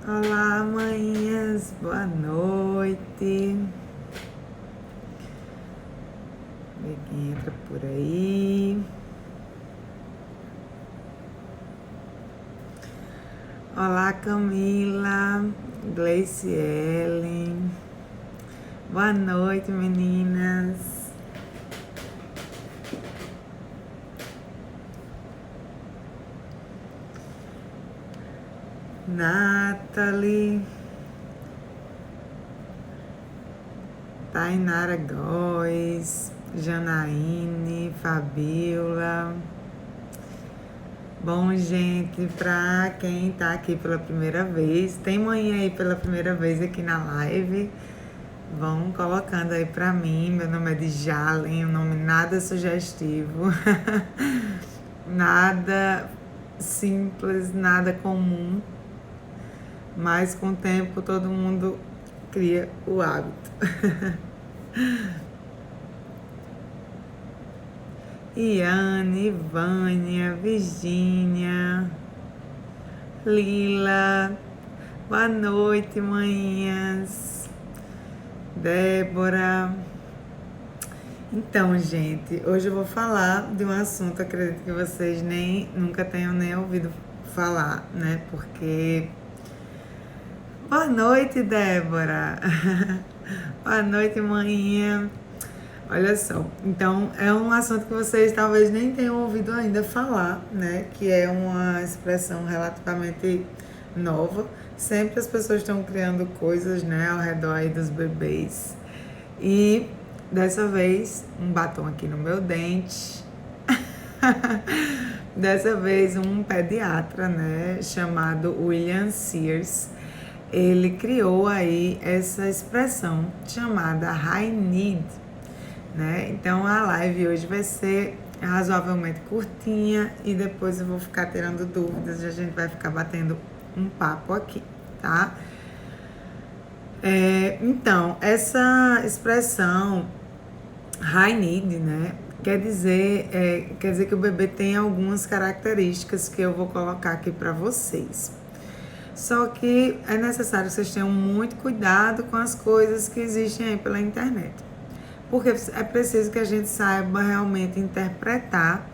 Olá, manhãs, boa noite. Vê quem entra por aí. Olá, Camila, Gleice Ellen. Boa noite, meninas. Nathalie, Tainara Góes, Janaíne, Fabiola. Bom, gente, pra quem tá aqui pela primeira vez, tem manhã aí pela primeira vez aqui na live, vão colocando aí pra mim. Meu nome é Djalen, um nome nada sugestivo, nada simples, nada comum, mas com o tempo todo mundo cria o hábito. Iane, Vânia, Virgínia, Lila, boa noite, manhãs, Débora. Então, gente, hoje eu vou falar de um assunto, acredito que vocês nunca tenham nem ouvido falar, né? Porque... Boa noite, Débora. Boa noite, manhã. Olha só, então é um assunto que vocês talvez nem tenham ouvido ainda falar, né? Que é uma expressão relativamente nova. Sempre as pessoas estão criando coisas, né, ao redor aí dos bebês. E dessa vez, um batom aqui no meu dente. Dessa vez, um pediatra, né, chamado William Sears, ele criou aí essa expressão chamada high need, né? Então a live hoje vai ser razoavelmente curtinha e depois eu vou ficar tirando dúvidas e a gente vai ficar batendo um papo aqui, tá? Então, essa expressão high need, né, quer dizer que o bebê tem algumas características que eu vou colocar aqui para vocês. Só que é necessário que vocês tenham muito cuidado com as coisas que existem aí pela internet. Porque é preciso que a gente saiba realmente interpretar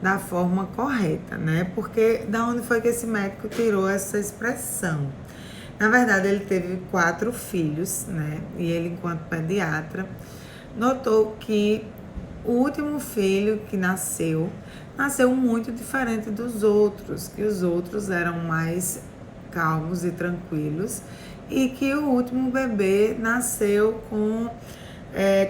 da forma correta, né? Porque da onde foi que esse médico tirou essa expressão? Na verdade, ele teve 4 filhos, né? E ele, enquanto pediatra, notou que o último filho que nasceu muito diferente dos outros, que os outros eram mais calmos e tranquilos, e que o último bebê nasceu com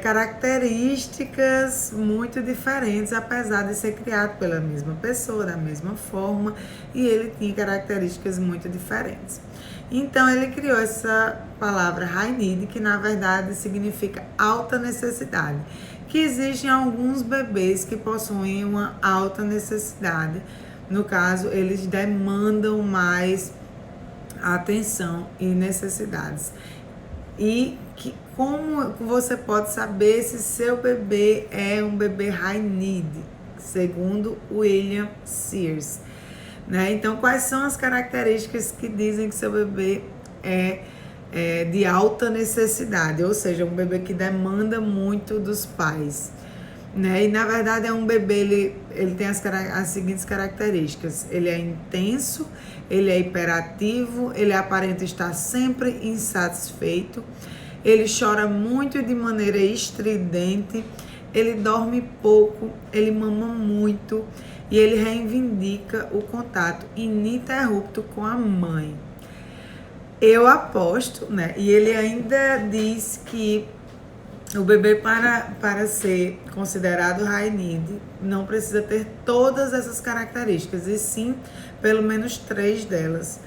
características muito diferentes, apesar de ser criado pela mesma pessoa, da mesma forma, e ele tinha características muito diferentes. Então ele criou essa palavra high need, que na verdade significa alta necessidade, que existem alguns bebês que possuem uma alta necessidade. No caso, eles demandam mais atenção e necessidades. E como você pode saber se seu bebê é um bebê high need, segundo William Sears, né? Então, quais são as características que dizem que seu bebê é de alta necessidade, ou seja, um bebê que demanda muito dos pais, né? E na verdade é um bebê, ele tem as seguintes características: ele é intenso, ele é hiperativo, ele aparenta estar sempre insatisfeito, ele chora muito de maneira estridente, ele dorme pouco, ele mama muito e ele reivindica o contato ininterrupto com a mãe. Eu aposto, né? E ele ainda diz que o bebê, para ser considerado high need, não precisa ter todas essas características, e sim pelo menos 3 delas.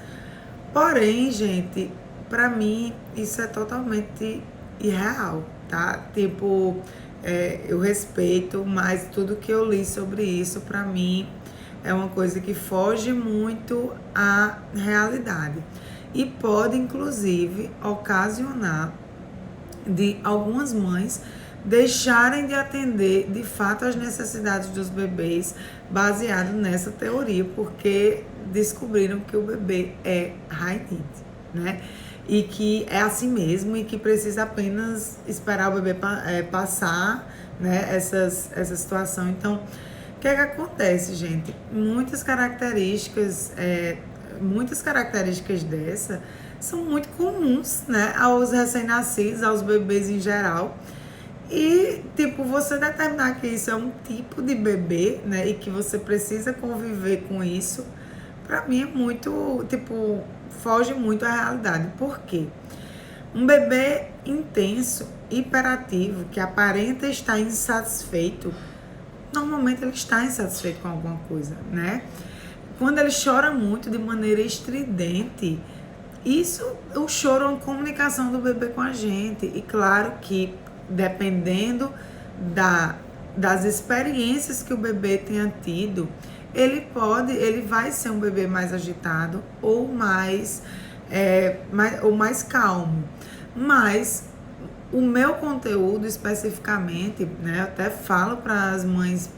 Porém, gente, para mim isso é totalmente irreal, tá? Tipo, eu respeito, mas tudo que eu li sobre isso, para mim, é uma coisa que foge muito à realidade. E pode, inclusive, ocasionar de algumas mães deixarem de atender de fato as necessidades dos bebês baseado nessa teoria, porque descobriram que o bebê é high need. né? E que é assim mesmo e que precisa apenas esperar o bebê passar, né, essa situação. Então, o que é que acontece, gente? Muitas características dessa são muito comuns, né, aos recém-nascidos, aos bebês em geral. E, tipo, você determinar que isso é um tipo de bebê, né, e que você precisa conviver com isso, pra mim é muito, tipo, foge muito à realidade. Por quê? Um bebê intenso, hiperativo, que aparenta estar insatisfeito, normalmente ele está insatisfeito com alguma coisa, né? Quando ele chora muito de maneira estridente, o choro é uma comunicação do bebê com a gente. E claro que, dependendo das experiências que o bebê tenha tido, ele vai ser um bebê mais agitado ou mais calmo. Mas o meu conteúdo especificamente, né, eu até falo para as mães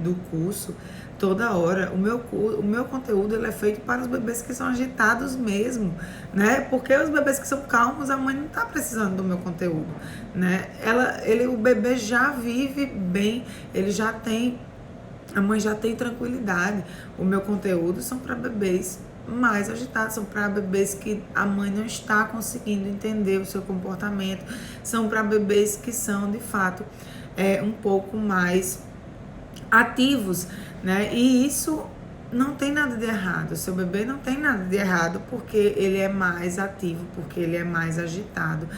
do curso toda hora, o meu conteúdo ele é feito para os bebês que são agitados mesmo, né? Porque os bebês que são calmos, a mãe não está precisando do meu conteúdo, né? O bebê já vive bem, a mãe já tem tranquilidade. O meu conteúdo são para bebês mais agitados, são para bebês que a mãe não está conseguindo entender o seu comportamento, são para bebês que são de fato um pouco mais ativos, né? E isso não tem nada de errado. O seu bebê não tem nada de errado porque ele é mais ativo, porque ele é mais agitado.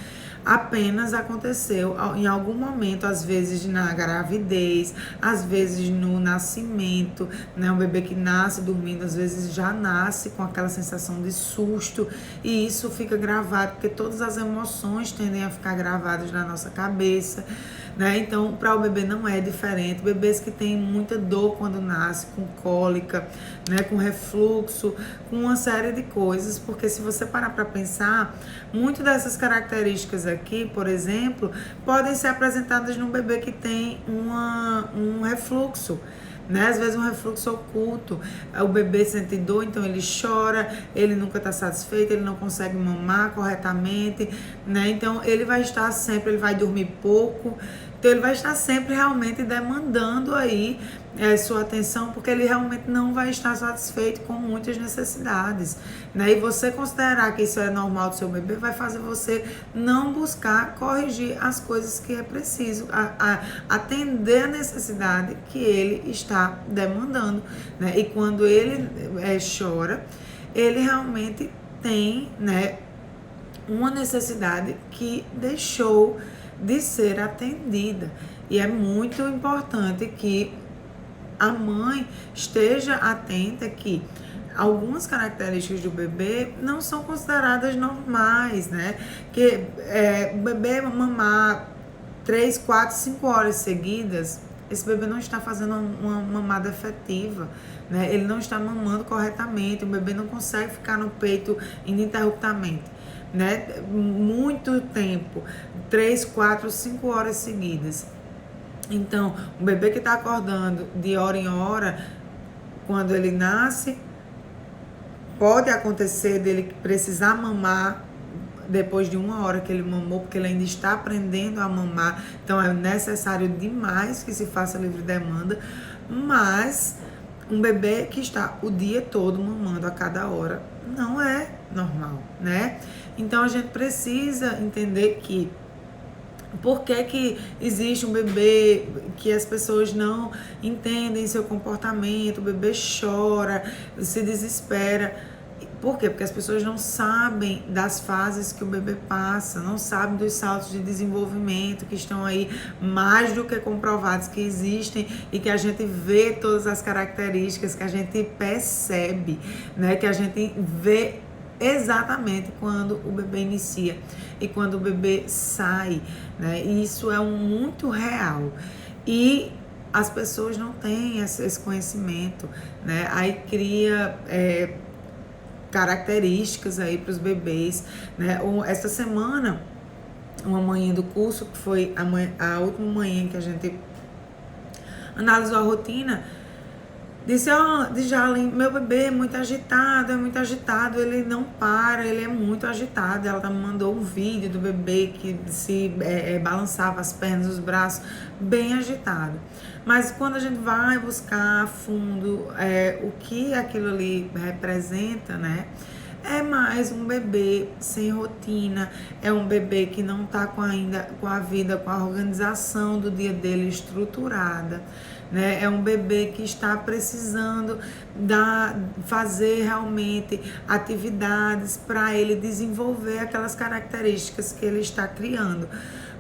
Apenas aconteceu em algum momento, às vezes na gravidez, às vezes no nascimento, né? Um bebê que nasce dormindo, às vezes já nasce com aquela sensação de susto, e isso fica gravado, porque todas as emoções tendem a ficar gravadas na nossa cabeça, né? Então, para o bebê não é diferente. Bebês que têm muita dor quando nasce, com cólica, né? Com refluxo, com uma série de coisas, porque se você parar para pensar, muitas dessas características aqui, por exemplo, podem ser apresentadas num bebê que tem um refluxo, né? Às vezes um refluxo oculto, o bebê sente dor, então ele chora, ele nunca está satisfeito, ele não consegue mamar corretamente, né? Então ele vai estar sempre, ele vai dormir pouco, então ele vai estar sempre realmente demandando aí sua atenção, porque ele realmente não vai estar satisfeito com muitas necessidades, né? E você considerar que isso é normal do seu bebê vai fazer você não buscar corrigir as coisas que é preciso, atender a necessidade que ele está demandando, né? E quando ele chora, ele realmente tem, né, uma necessidade que deixou de ser atendida. E é muito importante que a mãe esteja atenta que algumas características do bebê não são consideradas normais, né? Que o bebê mamar 3, 4, 5 horas seguidas, esse bebê não está fazendo uma mamada efetiva, né? Ele não está mamando corretamente, o bebê não consegue ficar no peito ininterruptamente, né? Muito tempo, 3, 4, 5 horas seguidas. Então, um bebê que está acordando de hora em hora, quando ele nasce, pode acontecer dele precisar mamar depois de 1 hora que ele mamou, porque ele ainda está aprendendo a mamar. Então, é necessário demais que se faça livre demanda. Mas um bebê que está o dia todo mamando a cada hora não é normal, né? Então, a gente precisa entender que por que existe um bebê que as pessoas não entendem seu comportamento, o bebê chora, se desespera. Por quê? Porque as pessoas não sabem das fases que o bebê passa, não sabem dos saltos de desenvolvimento que estão aí mais do que comprovados que existem e que a gente vê todas as características, que a gente percebe, né? Que a gente vê exatamente quando o bebê inicia e quando o bebê sai, né? E isso é muito real. E as pessoas não têm esse conhecimento, né? Aí cria características aí para os bebês, né? Essa semana, uma manhã do curso, que foi a última manhã que a gente analisou a rotina, Disse, ó, Djalin, meu bebê é muito agitado, ele não para, ele é muito agitado. Ela me mandou um vídeo do bebê que se balançava as pernas, os braços, bem agitado. Mas quando a gente vai buscar a fundo o que aquilo ali representa, né? É mais um bebê sem rotina, é um bebê que não está ainda com a vida, com a organização do dia dele estruturada, né? É um bebê que está precisando fazer realmente atividades para ele desenvolver aquelas características que ele está criando.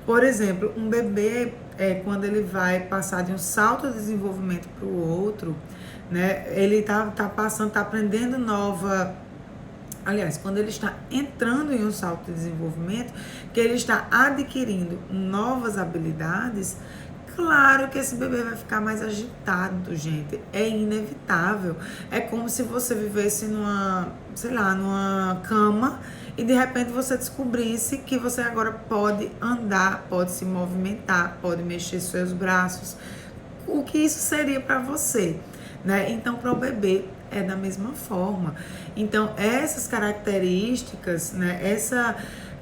Por exemplo, um bebê, quando ele vai passar de um salto de desenvolvimento para o outro, né? Ele tá aprendendo quando ele está entrando em um salto de desenvolvimento, que ele está adquirindo novas habilidades, claro que esse bebê vai ficar mais agitado, gente. É inevitável. É como se você vivesse numa cama e de repente você descobrisse que você agora pode andar, pode se movimentar, pode mexer seus braços. O que isso seria para você, né? Então, para o bebê é da mesma forma. Então, essas características, né?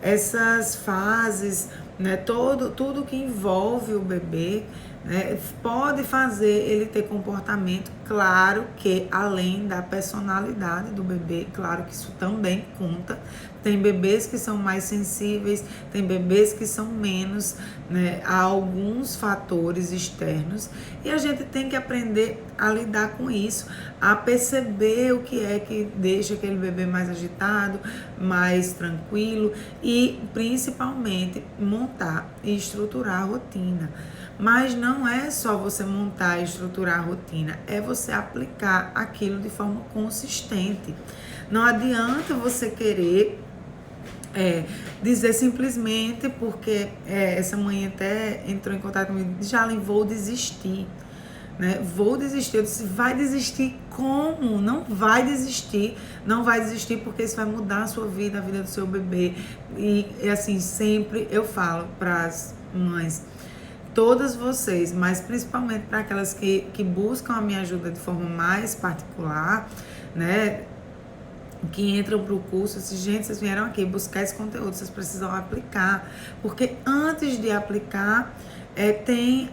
Essas fases, né? Tudo que envolve o bebê, né? Pode fazer ele ter comportamento, claro que além da personalidade do bebê, claro que isso também conta. Tem bebês que são mais sensíveis, tem bebês que são menos, né, a alguns fatores externos, e a gente tem que aprender a lidar com isso, a perceber o que é que deixa aquele bebê mais agitado, mais tranquilo, e principalmente montar e estruturar a rotina. Mas não é só você montar e estruturar a rotina, é você aplicar aquilo de forma consistente. Não adianta você querer dizer simplesmente porque essa mãe até entrou em contato comigo, Djalin, vou desistir, né? Vou desistir. Eu disse, vai desistir como? Não vai desistir porque isso vai mudar a sua vida, a vida do seu bebê. E assim, sempre eu falo para as mães, todas vocês, mas principalmente para aquelas que buscam a minha ajuda de forma mais particular, né? Que entram para o curso, gente, vocês vieram aqui buscar esse conteúdo, vocês precisam aplicar, porque antes de aplicar, tem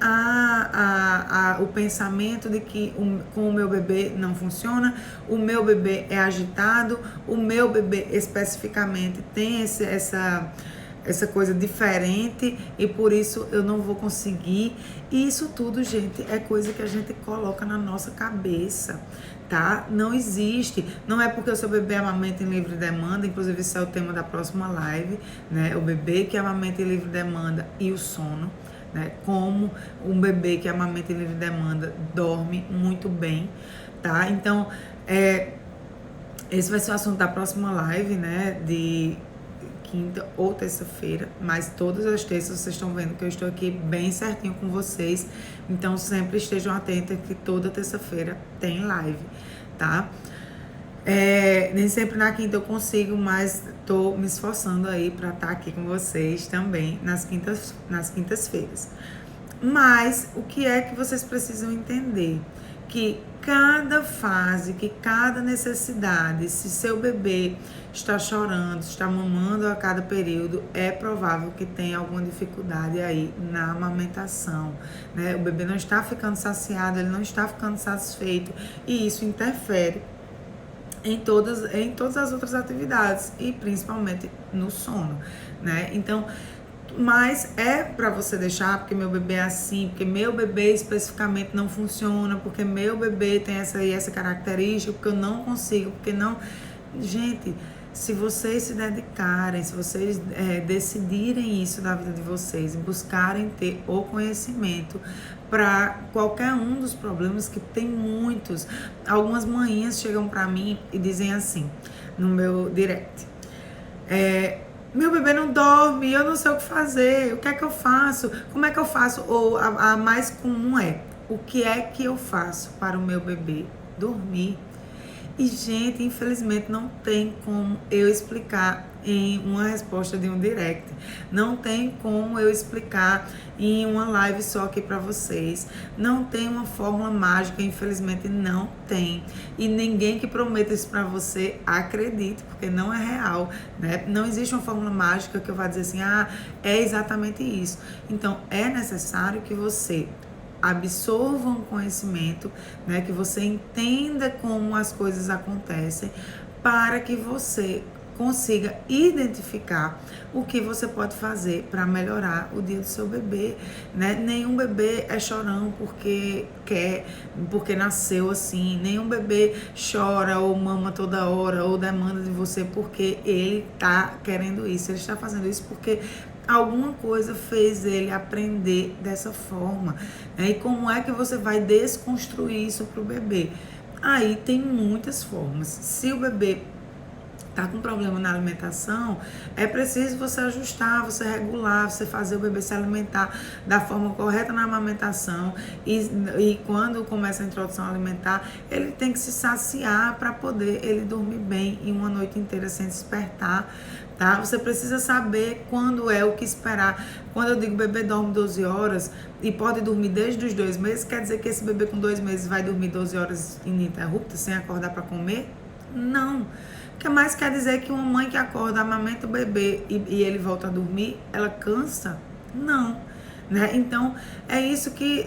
o pensamento de que com o meu bebê não funciona, o meu bebê é agitado, o meu bebê especificamente tem essa coisa diferente e por isso eu não vou conseguir. E isso tudo, gente, é coisa que a gente coloca na nossa cabeça, tá? Não existe. Não é porque o seu bebê amamenta em livre demanda, inclusive esse é o tema da próxima live, né? O bebê que amamenta em livre demanda e o sono, né? Como um bebê que amamenta em livre demanda dorme muito bem, tá? Então, esse vai ser o assunto da próxima live, né? De quinta ou terça-feira, mas todas as terças vocês estão vendo que eu estou aqui bem certinho com vocês, então sempre estejam atentos que toda terça-feira tem live, tá? Nem sempre na quinta eu consigo, mas tô me esforçando aí para estar aqui com vocês também nas quintas-feiras. Mas o que é que vocês precisam entender? Que cada fase, que cada necessidade, se seu bebê está chorando, está mamando a cada período, é provável que tenha alguma dificuldade aí na amamentação, né? O bebê não está ficando saciado, ele não está ficando satisfeito, e isso interfere em todas as outras atividades e principalmente no sono, né? Então, mas é para você deixar, porque meu bebê é assim, porque meu bebê especificamente não funciona, porque meu bebê tem essa e essa característica, porque eu não consigo, porque não... Gente, se vocês se dedicarem, se vocês decidirem isso na vida de vocês, buscarem ter o conhecimento para qualquer um dos problemas, que tem muitos. Algumas manhinhas chegam para mim e dizem assim, no meu direct, meu bebê não dorme, eu não sei o que fazer, o que é que eu faço, como é que eu faço? Ou a mais comum é, o que é que eu faço para o meu bebê dormir? E, gente, infelizmente não tem como eu explicar em uma resposta de um direct. Não tem como eu explicar em uma live só aqui para vocês. Não tem uma fórmula mágica, infelizmente não tem. E ninguém que prometa isso para você acredite, porque não é real, né? Não existe uma fórmula mágica que eu vá dizer assim, é exatamente isso. Então, é necessário que você absorva um conhecimento, né, que você entenda como as coisas acontecem, para que você consiga identificar o que você pode fazer para melhorar o dia do seu bebê, né? Nenhum bebê é chorão porque quer, porque nasceu assim. Nenhum bebê chora ou mama toda hora ou demanda de você porque ele tá querendo isso. Ele está fazendo isso porque alguma coisa fez ele aprender dessa forma, né? E como é que você vai desconstruir isso para o bebê? Aí tem muitas formas. Se o bebê tá com problema na alimentação, é preciso você ajustar, você regular, você fazer o bebê se alimentar da forma correta na amamentação e quando começa a introdução alimentar, ele tem que se saciar para poder ele dormir bem e uma noite inteira sem despertar, tá? Você precisa saber quando é o que esperar. Quando eu digo bebê dorme 12 horas e pode dormir desde os 2 meses, quer dizer que esse bebê com 2 meses vai dormir 12 horas ininterruptas sem acordar para comer? Não. O que mais quer dizer que uma mãe que acorda, amamenta o bebê e ele volta a dormir, ela cansa? Não, né? Então, é isso que,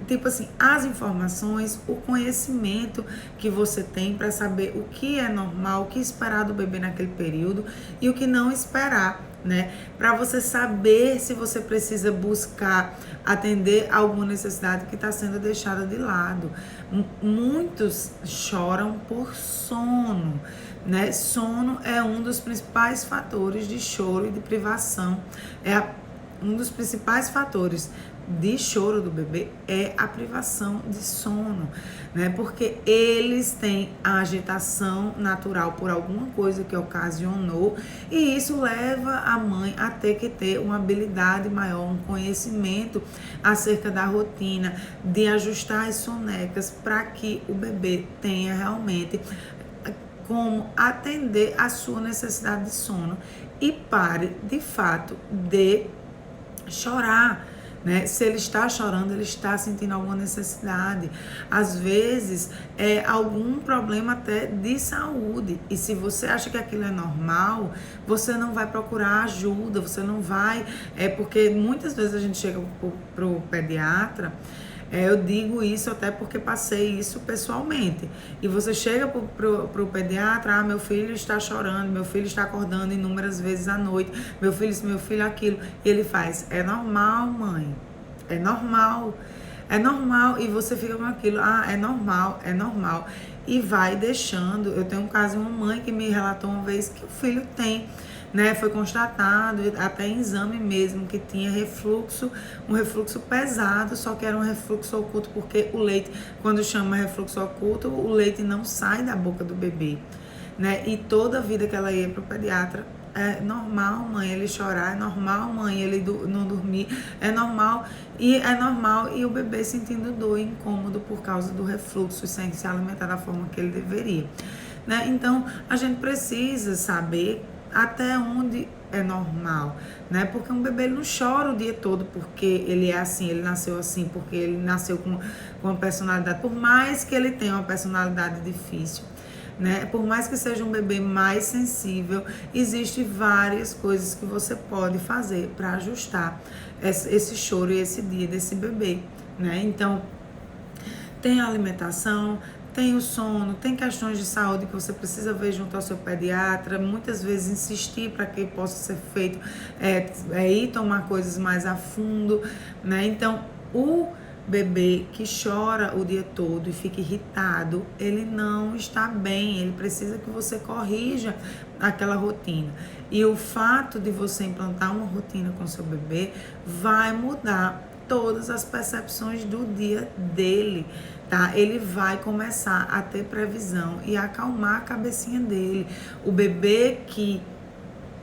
tipo assim, as informações, o conhecimento que você tem para saber o que é normal, o que esperar do bebê naquele período e o que não esperar, né? Para você saber se você precisa buscar atender alguma necessidade que está sendo deixada de lado. Muitos choram por sono, né? Sono é um dos principais fatores de choro e de privação. Um dos principais fatores de choro do bebê é a privação de sono, né? Porque eles têm a agitação natural por alguma coisa que ocasionou e isso leva a mãe a ter que ter uma habilidade maior, um conhecimento acerca da rotina, de ajustar as sonecas para que o bebê tenha realmente como atender a sua necessidade de sono e pare, de fato, de chorar, né? Se ele está chorando, ele está sentindo alguma necessidade. Às vezes, é algum problema até de saúde. E se você acha que aquilo é normal, você não vai procurar ajuda, você não vai... porque muitas vezes a gente chega pro pediatra... eu digo isso até porque passei isso pessoalmente. E você chega pro pediatra, meu filho está chorando, meu filho está acordando inúmeras vezes à noite, meu filho aquilo. E ele faz, é normal, mãe, é normal. É normal, e você fica com aquilo, é normal, é normal. E vai deixando. Eu tenho um caso de uma mãe que me relatou uma vez que o filho tem, né, foi constatado, até em exame mesmo, que tinha refluxo, um refluxo pesado, só que era um refluxo oculto, porque o leite, quando chama refluxo oculto, o leite não sai da boca do bebê, né, e toda a vida que ela ia pro pediatra, é normal, mãe, ele chorar, é normal, mãe, ele não dormir, é normal, e o bebê sentindo dor e incômodo por causa do refluxo, sem se alimentar da forma que ele deveria, né, então a gente precisa saber até onde é normal, né? Porque um bebê ele não chora o dia todo porque ele é assim, ele nasceu assim, porque ele nasceu com uma personalidade, por mais que ele tenha uma personalidade difícil, né? Por mais que seja um bebê mais sensível, existem várias coisas que você pode fazer para ajustar esse choro e esse dia desse bebê, né? Então, tem a alimentação, tem o sono, tem questões de saúde que você precisa ver junto ao seu pediatra, muitas vezes insistir para que possa ser feito, ir tomar coisas mais a fundo, né? Então, o bebê que chora o dia todo e fica irritado, ele não está bem, ele precisa que você corrija aquela rotina. E o fato de você implantar uma rotina com seu bebê vai mudar todas as percepções do dia dele, tá? Ele vai começar a ter previsão e acalmar a cabecinha dele. O bebê que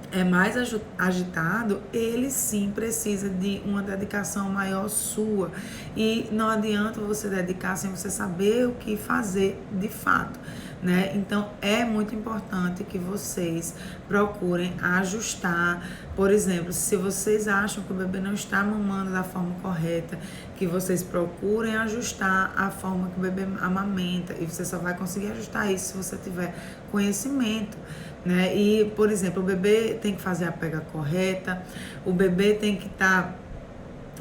é mais agitado, ele sim precisa de uma dedicação maior sua. E não adianta você dedicar sem você saber o que fazer de fato, né? Então é muito importante que vocês procurem ajustar. Por exemplo, se vocês acham que o bebê não está mamando da forma correta, que vocês procurem ajustar a forma que o bebê amamenta, e você só vai conseguir ajustar isso se você tiver conhecimento, né? E, por exemplo, o bebê tem que fazer a pega correta, o bebê tem que estar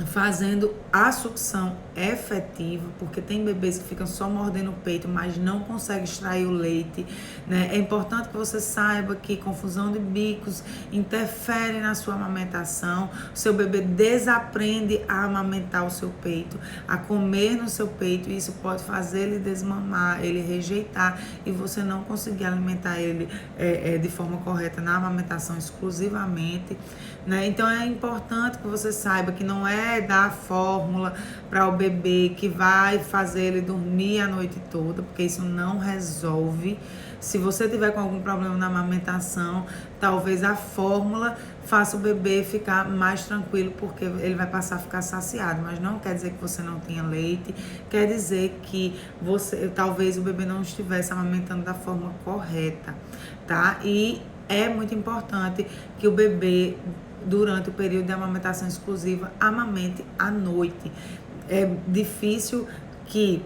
fazendo a sucção efetiva, porque tem bebês que ficam só mordendo o peito, mas não conseguem extrair o leite, né? É importante que você saiba que confusão de bicos interfere na sua amamentação. O seu bebê desaprende a amamentar o seu peito, a comer no seu peito, e isso pode fazer ele desmamar, ele rejeitar, e você não conseguir alimentar ele de forma correta na amamentação exclusivamente, né? Então é importante que você saiba que não é dar fórmula para o bebê que vai fazer ele dormir a noite toda, porque isso não resolve. Se você tiver com algum problema na amamentação, talvez a fórmula faça o bebê ficar mais tranquilo, porque ele vai passar a ficar saciado, mas não quer dizer que você não tenha leite, quer dizer que talvez o bebê não estivesse amamentando da forma correta, tá? E é muito importante que o bebê, durante o período de amamentação exclusiva, amamente à noite. É difícil que...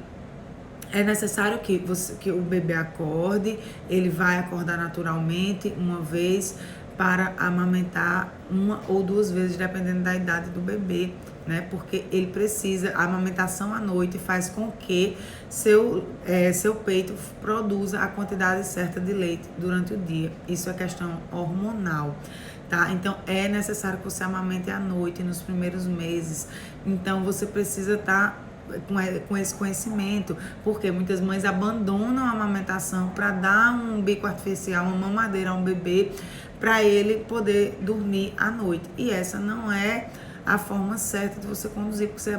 É necessário que o bebê acorde, ele vai acordar naturalmente uma vez para amamentar uma ou duas vezes, dependendo da idade do bebê, né? Porque ele precisa, a amamentação à noite faz com que seu peito produza a quantidade certa de leite durante o dia. Isso é questão hormonal, tá? Então é necessário que você amamente à noite nos primeiros meses. Então você precisa estar com esse conhecimento, porque muitas mães abandonam a amamentação para dar um bico artificial, uma mamadeira a um bebê, para ele poder dormir à noite. E essa não é a forma certa de você conduzir, porque você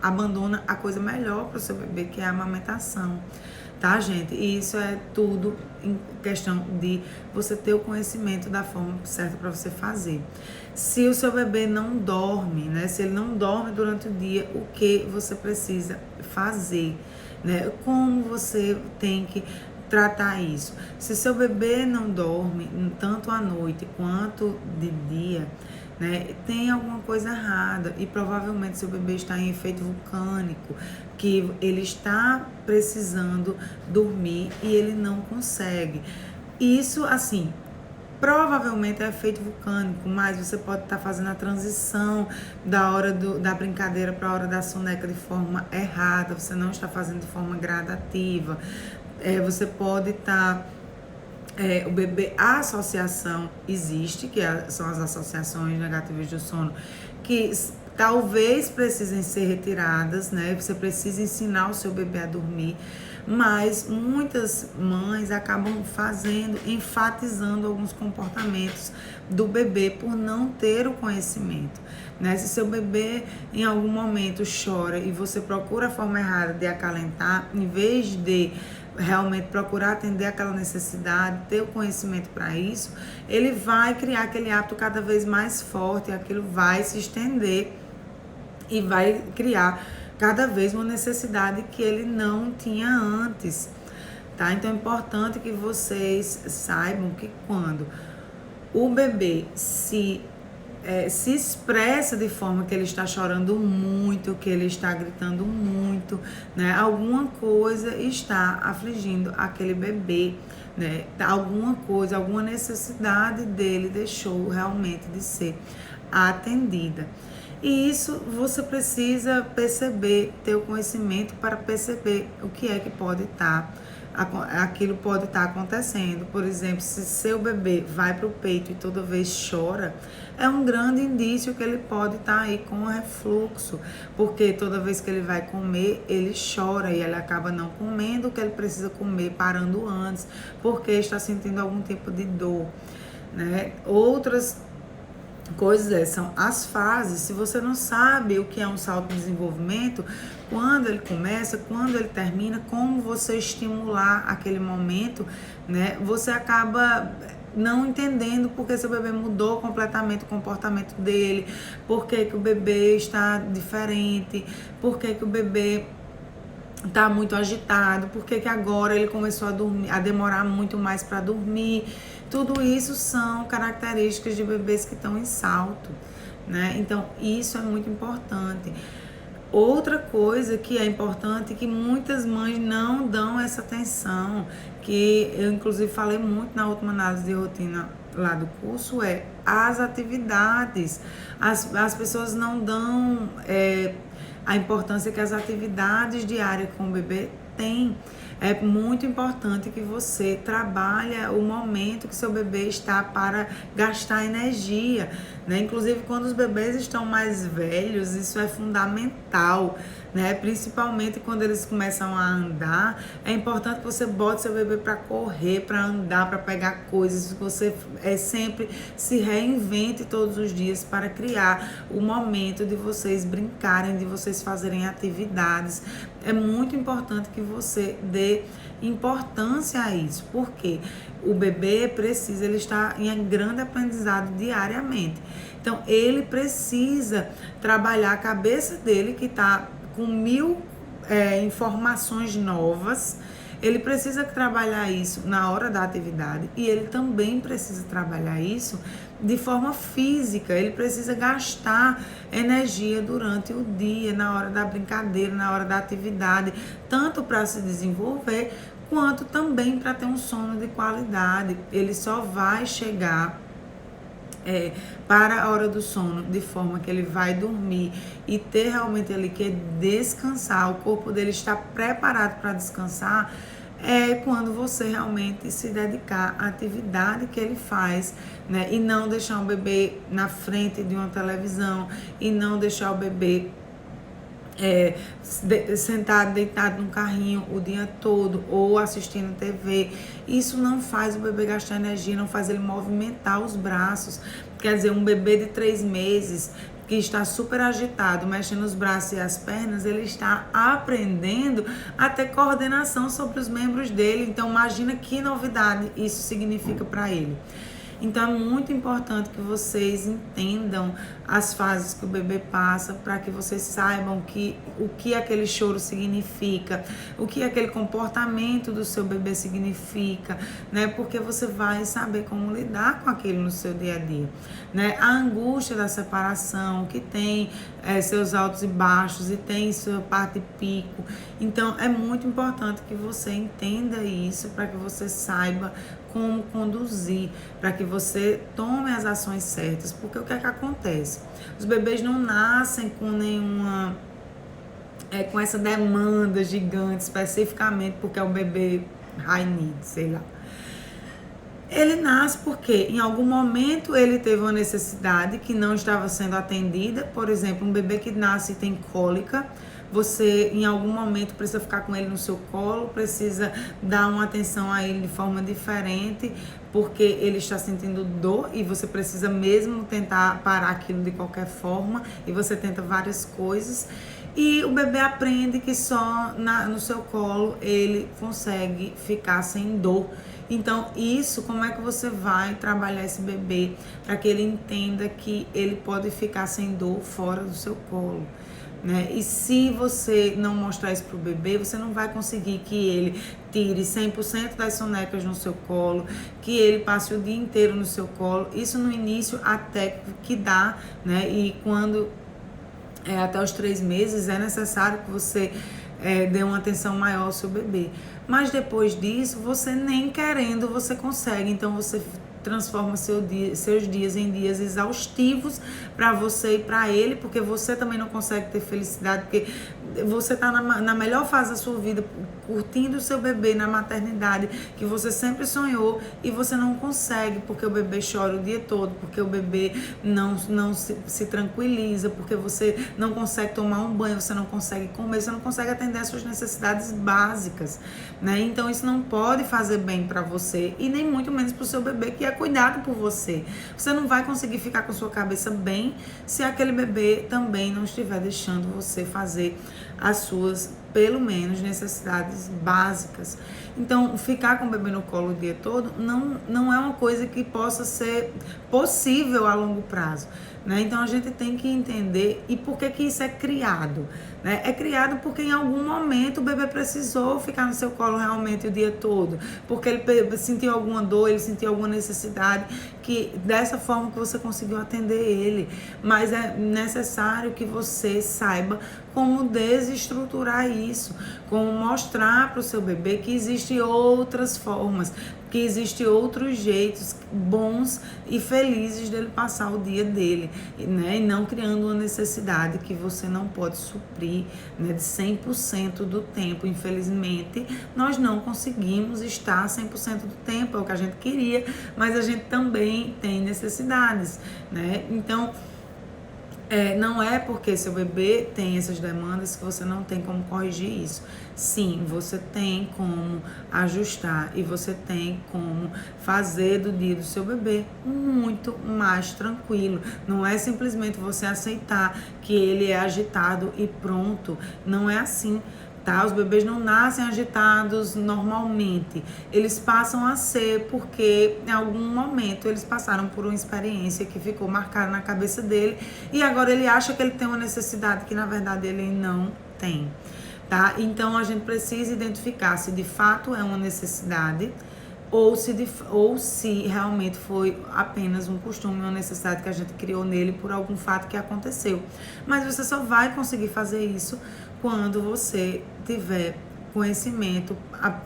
abandona a coisa melhor para o seu bebê, que é a amamentação. Tá, gente? E isso é tudo em questão de você ter o conhecimento da forma certa para você fazer. Se o seu bebê não dorme, né? Se ele não dorme durante o dia, o que você precisa fazer, né? Como você tem que tratar isso? Se seu bebê não dorme tanto à noite quanto de dia, né, tem alguma coisa errada, e provavelmente seu bebê está em efeito vulcânico, que ele está precisando dormir e ele não consegue. Isso, assim, provavelmente é efeito vulcânico, mas você pode estar fazendo a transição da hora da brincadeira para a hora da soneca de forma errada, você não está fazendo de forma gradativa. Você pode estar... o bebê, a associação existe, que são as associações negativas do sono, que talvez precisem ser retiradas, né? Você precisa ensinar o seu bebê a dormir, mas muitas mães acabam enfatizando alguns comportamentos do bebê por não ter o conhecimento, né? Se seu bebê em algum momento chora e você procura a forma errada de acalentar, em vez de realmente procurar atender aquela necessidade, ter o conhecimento para isso, ele vai criar aquele hábito cada vez mais forte, aquilo vai se estender e vai criar cada vez uma necessidade que ele não tinha antes, tá? Então é importante que vocês saibam que quando o bebê se expressa de forma que ele está chorando muito, que ele está gritando muito, né? Alguma coisa está afligindo aquele bebê, né? Alguma coisa, alguma necessidade dele deixou realmente de ser atendida. E isso você precisa perceber, ter o conhecimento para perceber o que é que pode estar, aquilo pode estar acontecendo. Por exemplo, se seu bebê vai para o peito e toda vez chora, é um grande indício que ele pode estar aí com refluxo, porque toda vez que ele vai comer, ele chora e ele acaba não comendo o que ele precisa comer, parando antes, porque está sentindo algum tipo de dor, né? Outras coisas são as fases. Se você não sabe o que é um salto de desenvolvimento, quando ele começa, quando ele termina, como você estimular aquele momento, né? Você acaba não entendendo porque seu bebê mudou completamente o comportamento dele, porque que o bebê está diferente, porque que o bebê tá muito agitado, por que agora ele começou a dormir, a demorar muito mais para dormir. Tudo isso são características de bebês que estão em salto, né? Então, isso é muito importante. Outra coisa que é importante, que muitas mães não dão essa atenção, que eu inclusive falei muito na última análise de rotina lá do curso, é as atividades. As pessoas não dão a importância que as atividades diárias com o bebê têm. É muito importante que você trabalhe o momento que seu bebê está para gastar energia, né? Inclusive, quando os bebês estão mais velhos, isso é fundamental, né? Principalmente quando eles começam a andar, é importante que você bote seu bebê para correr, para andar, para pegar coisas, que você sempre se reinvente todos os dias para criar o momento de vocês brincarem, de vocês fazerem atividades. É muito importante que você dê importância a isso, porque o bebê precisa, ele está em grande aprendizado diariamente. Então, ele precisa trabalhar a cabeça dele, que está com 1000 informações novas. Ele precisa trabalhar isso na hora da atividade e ele também precisa trabalhar isso de forma física. Ele precisa gastar energia durante o dia, na hora da brincadeira, na hora da atividade, tanto para se desenvolver quanto também para ter um sono de qualidade. Ele só vai chegar para a hora do sono, de forma que ele vai dormir e ter realmente ali que descansar, o corpo dele está preparado para descansar, é quando você realmente se dedicar à atividade que ele faz, né? E não deixar o bebê na frente de uma televisão, e não deixar o bebê sentado, deitado num carrinho o dia todo ou assistindo TV. Isso não faz o bebê gastar energia, não faz ele movimentar os braços. Quer dizer, um bebê de 3 meses que está super agitado, mexendo os braços e as pernas, ele está aprendendo a ter coordenação sobre os membros dele. Então, imagina que novidade isso significa para ele. Então, é muito importante que vocês entendam as fases que o bebê passa, para que vocês saibam o que aquele choro significa, o que aquele comportamento do seu bebê significa, né? Porque você vai saber como lidar com aquilo no seu dia a dia, né? A angústia da separação, que tem seus altos e baixos e tem sua parte pico. Então, é muito importante que você entenda isso, para que você saiba como conduzir, para que você tome as ações certas. Porque o que é que acontece? Os bebês não nascem com nenhuma com essa demanda gigante, especificamente porque é um bebê high need, sei lá. Ele nasce porque em algum momento ele teve uma necessidade que não estava sendo atendida. Por exemplo, um bebê que nasce e tem cólica, você em algum momento precisa ficar com ele no seu colo, precisa dar uma atenção a ele de forma diferente, porque ele está sentindo dor e você precisa mesmo tentar parar aquilo de qualquer forma, e você tenta várias coisas. E o bebê aprende que só no seu colo ele consegue ficar sem dor. Então, isso, como é que você vai trabalhar esse bebê para que ele entenda que ele pode ficar sem dor fora do seu colo, né? E se você não mostrar isso para o bebê, você não vai conseguir que ele tire 100% das sonecas no seu colo, que ele passe o dia inteiro no seu colo. Isso no início até que dá, né? E quando até os 3 meses é necessário que você dê uma atenção maior ao seu bebê. Mas depois disso, você nem querendo, você consegue. Então, você transforma seus dias em dias exaustivos para você e para ele, porque você também não consegue ter felicidade, porque você está na melhor fase da sua vida, curtindo o seu bebê na maternidade, que você sempre sonhou, e você não consegue, porque o bebê chora o dia todo, porque o bebê não se tranquiliza, porque você não consegue tomar um banho, você não consegue comer, você não consegue atender às suas necessidades básicas, né? Então isso não pode fazer bem para você, e nem muito menos para o seu bebê, que é cuidado por você. Você não vai conseguir ficar com sua cabeça bem se aquele bebê também não estiver deixando você fazer as suas, pelo menos, necessidades básicas. Então, ficar com o bebê no colo o dia todo não é uma coisa que possa ser possível a longo prazo. né? Então a gente tem que entender e por que isso é criado, né? É criado porque em algum momento o bebê precisou ficar no seu colo realmente o dia todo, porque ele sentiu alguma dor, ele sentiu alguma necessidade, que dessa forma que você conseguiu atender ele. Mas é necessário que você saiba como desestruturar isso, como mostrar para o seu bebê que existem outras formas, que existem outros jeitos bons e felizes dele passar o dia dele, né? E não criando uma necessidade que você não pode suprir, né, de 100% do tempo. Infelizmente, nós não conseguimos estar 100% do tempo, é o que a gente queria, mas a gente também tem necessidades, né? Então, não é porque seu bebê tem essas demandas que você não tem como corrigir isso. Sim, você tem como ajustar e você tem como fazer do dia do seu bebê muito mais tranquilo. Não é simplesmente você aceitar que ele é agitado e pronto. Não é assim. Tá? Os bebês não nascem agitados normalmente, eles passam a ser porque em algum momento eles passaram por uma experiência que ficou marcada na cabeça dele e agora ele acha que ele tem uma necessidade que na verdade ele não tem, tá? Então a gente precisa identificar se de fato é uma necessidade ou se realmente foi apenas um costume, uma necessidade que a gente criou nele por algum fato que aconteceu. Mas você só vai conseguir fazer isso quando você tiver conhecimento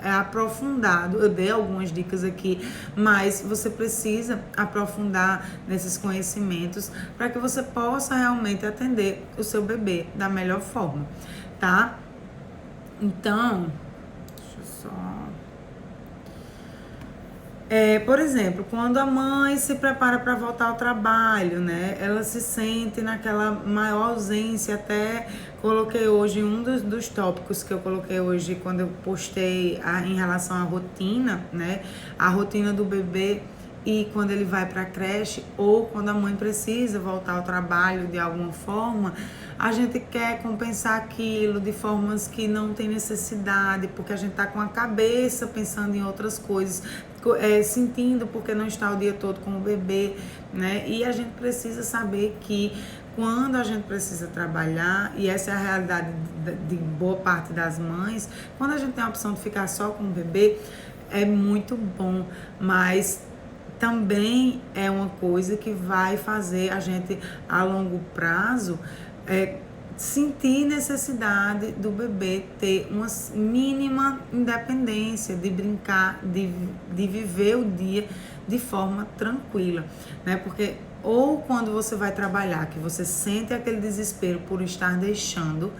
aprofundado. Eu dei algumas dicas aqui, mas você precisa aprofundar nesses conhecimentos para que você possa realmente atender o seu bebê da melhor forma, tá? Então, deixa eu só... por exemplo, quando a mãe se prepara para voltar ao trabalho, né? Ela se sente naquela maior ausência. Até coloquei hoje um dos tópicos que eu coloquei hoje quando eu postei em relação à rotina, né? A rotina do bebê e quando ele vai para a creche ou quando a mãe precisa voltar ao trabalho de alguma forma, a gente quer compensar aquilo de formas que não tem necessidade, porque a gente está com a cabeça pensando em outras coisas, sentindo porque não está o dia todo com o bebê, né? E a gente precisa saber que quando a gente precisa trabalhar, e essa é a realidade de boa parte das mães, quando a gente tem a opção de ficar só com o bebê, é muito bom, mas também é uma coisa que vai fazer a gente, a longo prazo, sentir necessidade do bebê ter uma mínima independência, de brincar, de viver o dia de forma tranquila, né? Porque ou quando você vai trabalhar, que você sente aquele desespero por estar deixando,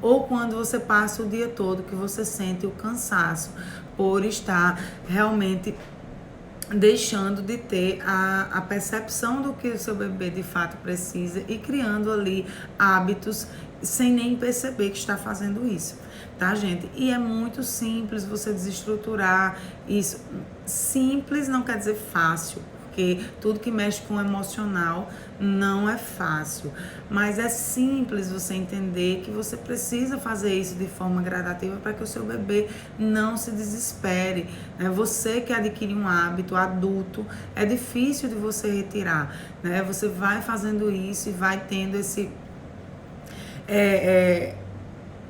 ou quando você passa o dia todo, que você sente o cansaço por estar realmente deixando de ter a percepção do que o seu bebê de fato precisa e criando ali hábitos sem nem perceber que está fazendo isso, tá, gente? E é muito simples você desestruturar isso. Simples não quer dizer fácil, porque tudo que mexe com o emocional não é fácil, mas é simples você entender que você precisa fazer isso de forma gradativa para que o seu bebê não se desespere, né? Você que adquire um hábito adulto, é difícil de você retirar, né? Você vai fazendo isso e vai tendo esse...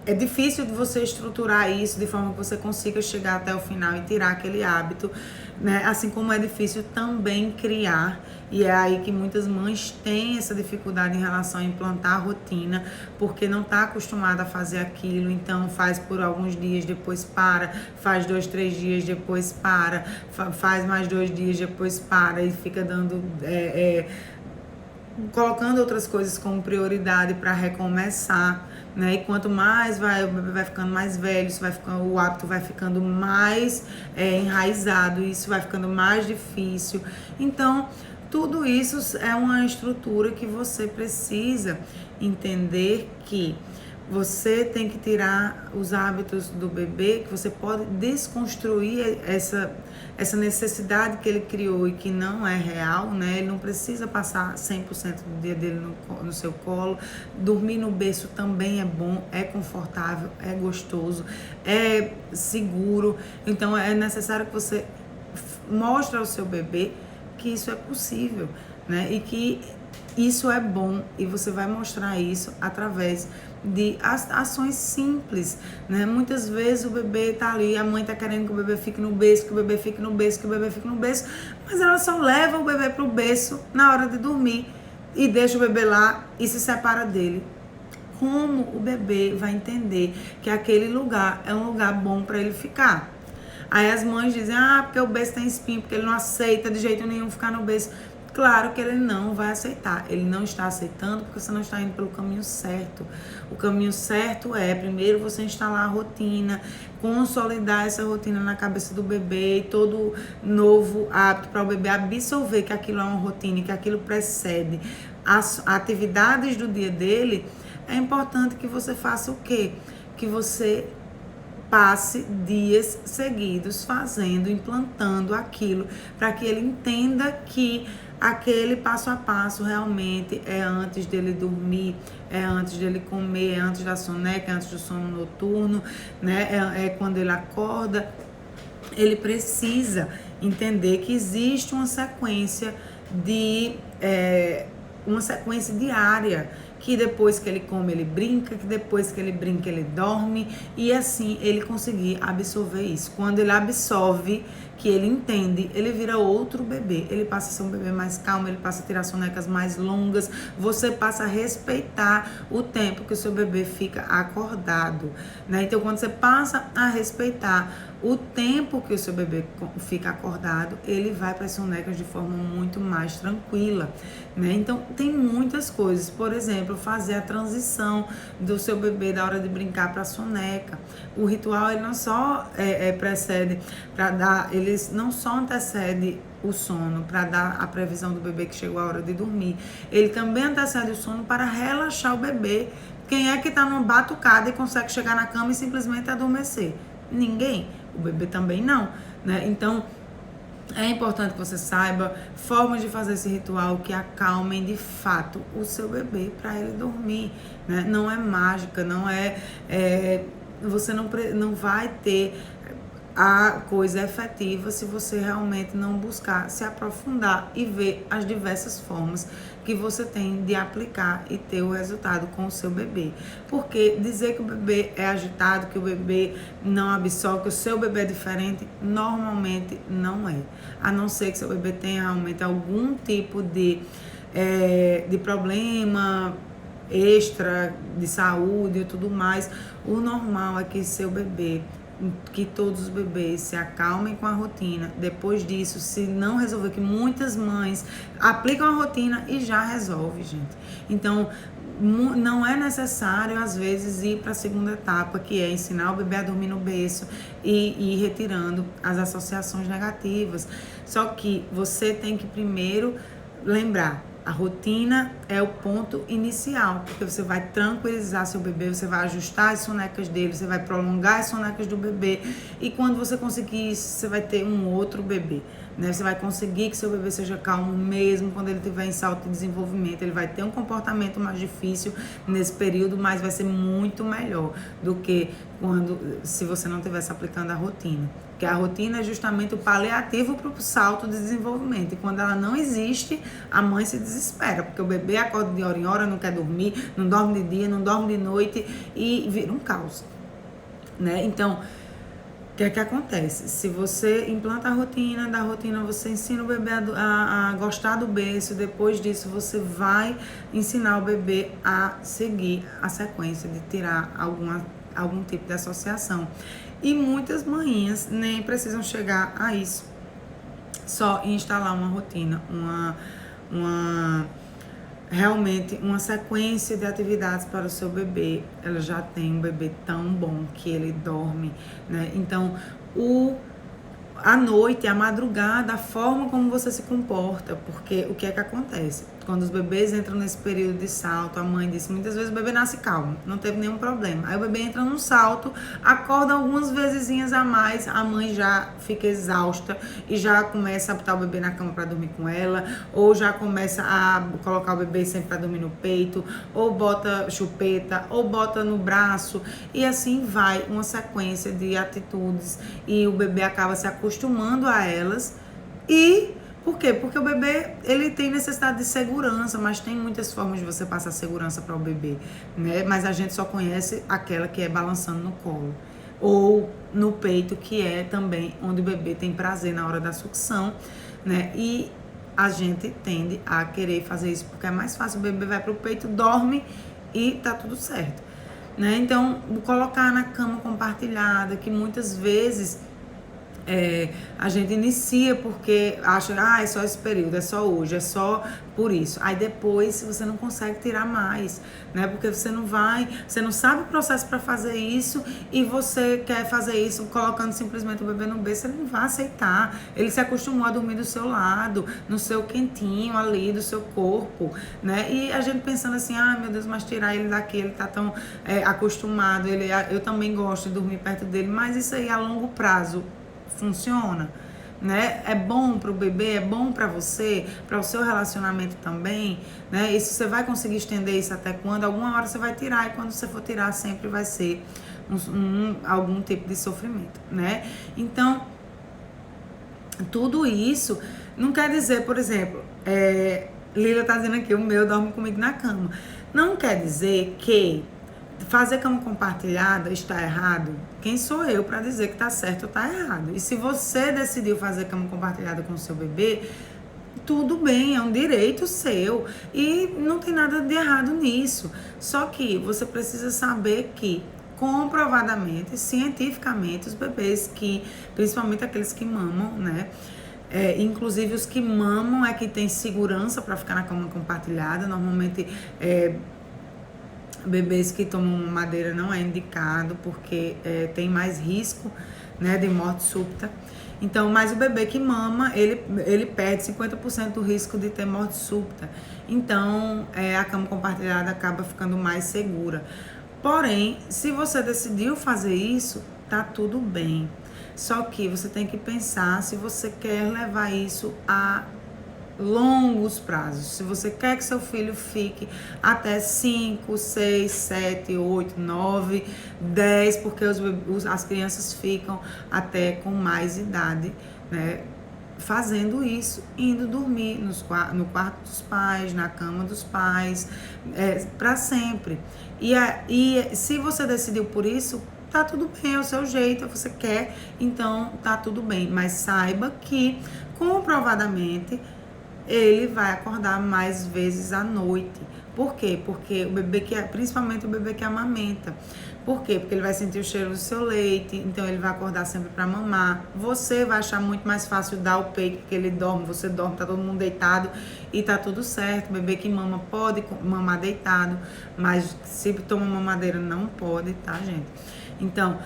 É difícil de você estruturar isso de forma que você consiga chegar até o final e tirar aquele hábito, né? Assim como é difícil também criar, e é aí que muitas mães têm essa dificuldade em relação a implantar a rotina, porque não está acostumada a fazer aquilo, então faz por alguns dias, depois para, faz 2, 3 dias, depois para, faz mais 2 dias, depois para, e fica dando... colocando outras coisas como prioridade para recomeçar, né? E quanto mais o bebê vai ficando mais velho, o hábito vai ficando mais enraizado, isso vai ficando mais difícil. Então, tudo isso é uma estrutura que você precisa entender que você tem que tirar os hábitos do bebê, que você pode desconstruir essa necessidade que ele criou e que não é real, né? Ele não precisa passar 100% do dia dele no seu colo. Dormir no berço também é bom, é confortável, é gostoso, é seguro. Então é necessário que você mostre ao seu bebê que isso é possível, né? E que Isso é bom e você vai mostrar isso através de ações simples, né? Muitas vezes o bebê tá ali, a mãe tá querendo que o bebê fique no berço, que o bebê fique no berço, que o bebê fique no berço, mas ela só leva o bebê pro berço na hora de dormir e deixa o bebê lá e se separa dele. Como o bebê vai entender que aquele lugar é um lugar bom para ele ficar? Aí as mães dizem, porque o berço tem espinho, porque ele não aceita de jeito nenhum ficar no berço. Claro que ele não vai aceitar. Ele não está aceitando porque você não está indo pelo caminho certo. O caminho certo é, primeiro, você instalar a rotina, consolidar essa rotina na cabeça do bebê e todo novo hábito para o bebê absorver que aquilo é uma rotina e que aquilo precede as atividades do dia dele. É importante que você faça o quê? Que você passe dias seguidos fazendo, implantando aquilo, para que ele entenda que aquele passo a passo realmente é antes dele dormir, é antes dele comer, é antes da soneca, é antes do sono noturno, né? É quando ele acorda. Ele precisa entender que existe uma sequência diária, que depois que ele come ele brinca, que depois que ele brinca ele dorme, e assim ele conseguir absorver isso. Quando ele absorve, que ele entende, ele vira outro bebê, ele passa a ser um bebê mais calmo, ele passa a tirar sonecas mais longas, você passa a respeitar o tempo que o seu bebê fica acordado, né? Então quando você passa a respeitar o tempo que o seu bebê fica acordado, ele vai para as sonecas de forma muito mais tranquila, né? Então tem muitas coisas, por exemplo, fazer a transição do seu bebê da hora de brincar para a soneca. O ritual ele não só precede para dar, ele não só antecede o sono para dar a previsão do bebê que chegou a hora de dormir, ele também antecede o sono para relaxar o bebê. Quem é que está numa batucada e consegue chegar na cama e simplesmente adormecer? Ninguém. O bebê também não, né? Então, é importante que você saiba formas de fazer esse ritual que acalmem de fato o seu bebê para ele dormir, né? Não é mágica, não você não vai ter a coisa efetiva se você realmente não buscar se aprofundar e ver as diversas formas que você tem de aplicar e ter o resultado com o seu bebê. Porque dizer que o bebê é agitado, que o bebê não absorve, que o seu bebê é diferente, normalmente não é. A não ser que seu bebê tenha realmente algum tipo de problema extra de saúde e tudo mais. O normal é que seu bebê, que todos os bebês se acalmem com a rotina. Depois disso, se não resolver, que muitas mães aplicam a rotina e já resolve, gente. Então, não é necessário, às vezes, ir para a segunda etapa, que é ensinar o bebê a dormir no berço e ir retirando as associações negativas. Só que você tem que primeiro lembrar, a rotina é o ponto inicial, porque você vai tranquilizar seu bebê, você vai ajustar as sonecas dele, você vai prolongar as sonecas do bebê, e quando você conseguir isso, você vai ter um outro bebê, né? Você vai conseguir que seu bebê seja calmo mesmo quando ele estiver em salto de desenvolvimento. Ele vai ter um comportamento mais difícil nesse período, mas vai ser muito melhor do que se você não estivesse aplicando a rotina. Porque a rotina é justamente o paliativo para o salto de desenvolvimento. E quando ela não existe, a mãe se desespera, porque o bebê acorda de hora em hora, não quer dormir, não dorme de dia, não dorme de noite e vira um caos, né? Então, o que é que acontece? Se você implanta a rotina, da rotina você ensina o bebê a gostar do berço, depois disso você vai ensinar o bebê a seguir a sequência de tirar algum tipo de associação. E muitas manhinhas nem precisam chegar a isso, só instalar uma rotina, realmente uma sequência de atividades para o seu bebê. Ela já tem um bebê tão bom que ele dorme, né? Então, a noite, a madrugada, a forma como você se comporta, porque o que é que acontece? Quando os bebês entram nesse período de salto, a mãe disse, muitas vezes o bebê nasce calmo, não teve nenhum problema. Aí o bebê entra num salto, acorda algumas vezesinhas a mais, a mãe já fica exausta e já começa a botar o bebê na cama para dormir com ela, ou já começa a colocar o bebê sempre para dormir no peito, ou bota chupeta, ou bota no braço, e assim vai uma sequência de atitudes, e o bebê acaba se acostumando a elas, e Por quê? Porque o bebê, ele tem necessidade de segurança, mas tem muitas formas de você passar segurança para o bebê, né? Mas a gente só conhece aquela que é balançando no colo. Ou no peito, que é também onde o bebê tem prazer na hora da sucção, né? E a gente tende a querer fazer isso porque é mais fácil, o bebê vai pro peito, dorme e tá tudo certo, né? Então, colocar na cama compartilhada, que muitas vezes a gente inicia porque acha, é só esse período, é só hoje, é só por isso. Aí depois você não consegue tirar mais, né? Porque você não sabe o processo para fazer isso e você quer fazer isso colocando simplesmente o bebê no berço, ele não vai aceitar. Ele se acostumou a dormir do seu lado, no seu quentinho ali, do seu corpo, né? E a gente pensando assim, meu Deus, mas tirar ele daqui, ele tá tão acostumado, eu também gosto de dormir perto dele, mas isso aí a longo prazo funciona, né? É bom para o bebê, é bom para você, para o seu relacionamento também, né? E se você vai conseguir estender isso até quando? Alguma hora você vai tirar, e quando você for tirar sempre vai ser algum tipo de sofrimento, né? Então, tudo isso não quer dizer, por exemplo, Lila tá dizendo aqui, o meu dorme comigo na cama. Não quer dizer que fazer cama compartilhada está errado. Quem sou eu para dizer que está certo ou está errado? E se você decidiu fazer cama compartilhada com o seu bebê, tudo bem, é um direito seu e não tem nada de errado nisso. Só que você precisa saber que comprovadamente, cientificamente, os bebês principalmente aqueles que mamam, né? Inclusive os que mamam é que tem segurança para ficar na cama compartilhada. Normalmente bebês que tomam madeira não é indicado porque tem mais risco, né, de morte súbita. Então, mas o bebê que mama, ele perde 50% do risco de ter morte súbita. Então, a cama compartilhada acaba ficando mais segura. Porém, se você decidiu fazer isso, tá tudo bem. Só que você tem que pensar se você quer levar isso a longos prazos. Se você quer que seu filho fique até 5, 6, 7, 8, 9, 10, porque as crianças ficam até com mais idade, né? Fazendo isso, indo dormir no quarto dos pais, na cama dos pais, para sempre. E se você decidiu por isso, tá tudo bem, é o seu jeito, você quer, então tá tudo bem. Mas saiba que, comprovadamente, ele vai acordar mais vezes à noite. Por quê? Porque o bebê principalmente o bebê que amamenta. Por quê? Porque ele vai sentir o cheiro do seu leite, então ele vai acordar sempre para mamar. Você vai achar muito mais fácil dar o peito, porque ele dorme, você dorme, tá todo mundo deitado e tá tudo certo. O bebê que mama pode mamar deitado, mas se toma mamadeira não pode, tá, gente? Então,